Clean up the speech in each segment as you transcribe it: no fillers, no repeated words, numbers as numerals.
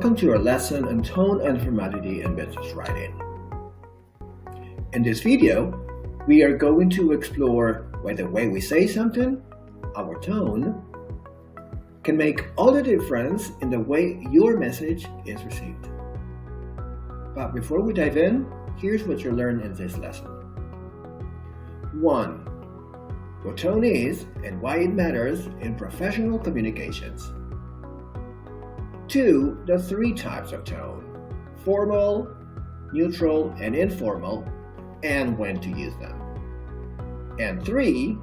Welcome to our lesson on tone and formality in business writing. In this video, we are going to explore why the way we say something, our tone, can make all the difference in the way your message is received. But before we dive in, here's what you'll learn in this lesson. 1. What tone is and why it matters in professional communications. 2. The 3 types of tone: formal, neutral, and informal, and when to use them. And 3.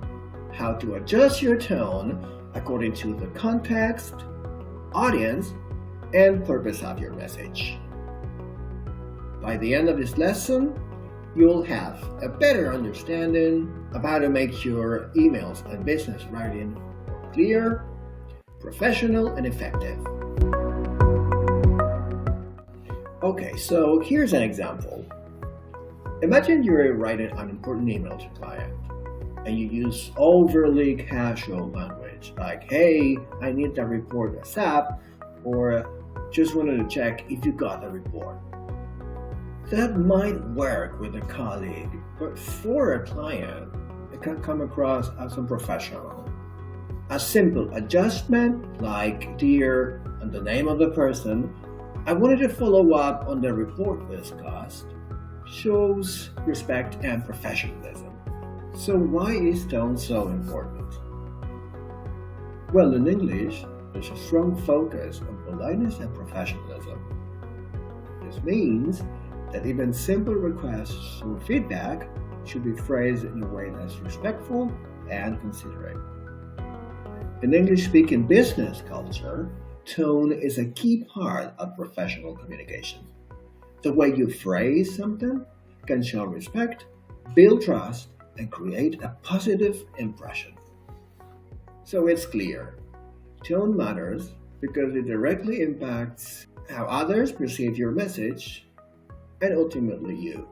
How to adjust your tone according to the context, audience, and purpose of your message. By the end of this lesson, you'll have a better understanding of how to make your emails and business writing clear, professional, and effective. Okay, so here's an example. Imagine you're writing an important email to a client and you use overly casual language like, "Hey, I need that report ASAP," or "just wanted to check if you got the report." That might work with a colleague, but for a client, it can come across as unprofessional. A simple adjustment like, "Dear," and the name of the person, "I wanted to follow up on the report we discussed," shows respect and professionalism. So why is tone so important? Well, in English, there's a strong focus on politeness and professionalism. This means that even simple requests or feedback should be phrased in a way that's respectful and considerate. In English-speaking business culture, tone is a key part of professional communication. The way you phrase something can show respect, build trust, and create a positive impression. So it's clear, tone matters because it directly impacts how others perceive your message and ultimately you.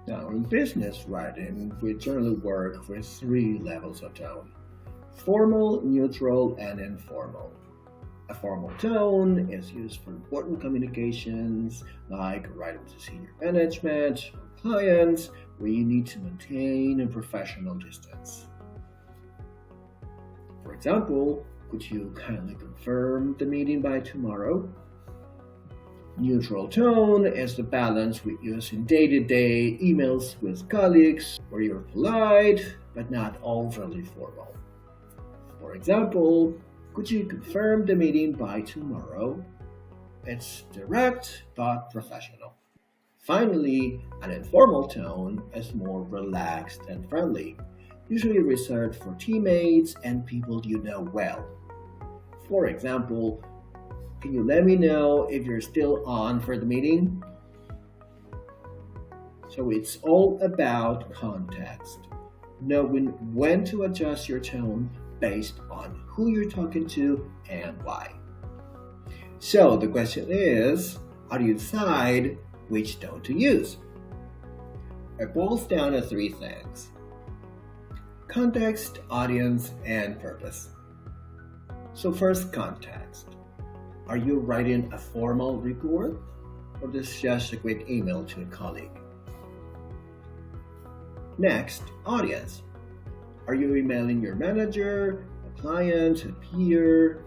Now, in business writing, we generally work with 3 levels of tone: formal, neutral, and informal. A formal tone is used for important communications like writing to senior management or clients, where you need to maintain a professional distance. For example, "Could you kindly confirm the meeting by tomorrow?" Neutral tone is the balance we use in day-to-day emails with colleagues, where you're polite but not overly formal. For example, "Could you confirm the meeting by tomorrow?" It's direct but professional. Finally, an informal tone is more relaxed and friendly, usually reserved for teammates and people you know well. For example, "Can you let me know if you're still on for the meeting?" So it's all about context, knowing when to adjust your tone based on who you're talking to and why. So the question is, how do you decide which tone to use? It boils down to 3 things: context, audience, and purpose. So first, context. Are you writing a formal report, or just a quick email to a colleague? Next, audience. Are you emailing your manager, a client, a peer?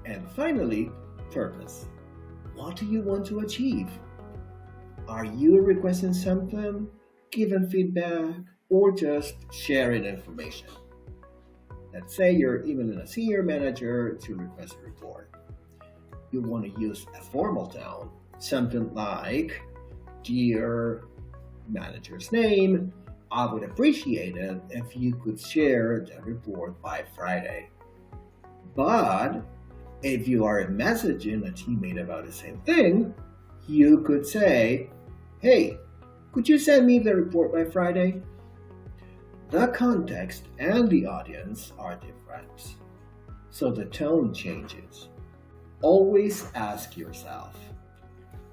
And finally, purpose. What do you want to achieve? Are you requesting something, giving feedback, or just sharing information? Let's say you're emailing a senior manager to request a report. You want to use a formal tone, something like, "Dear manager's name, I would appreciate it if you could share the report by Friday." But if you are messaging a teammate about the same thing, you could say, "Hey, could you send me the report by Friday?" The context and the audience are different, so the tone changes. Always ask yourself,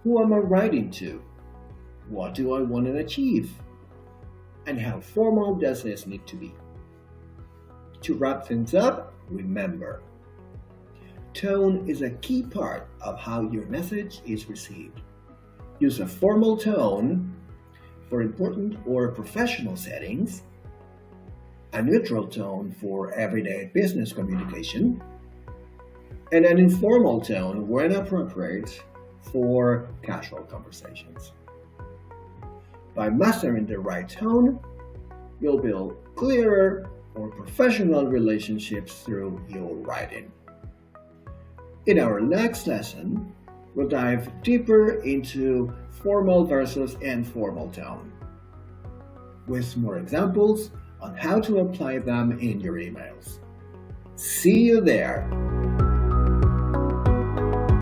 who am I writing to? What do I want to achieve? And how formal does this need to be? To wrap things up, remember, tone is a key part of how your message is received. Use a formal tone for important or professional settings, a neutral tone for everyday business communication, and an informal tone when appropriate for casual conversations. By mastering the right tone, you'll build clearer, more professional relationships through your writing. In our next lesson, we'll dive deeper into formal versus informal tone, with more examples on how to apply them in your emails. See you there!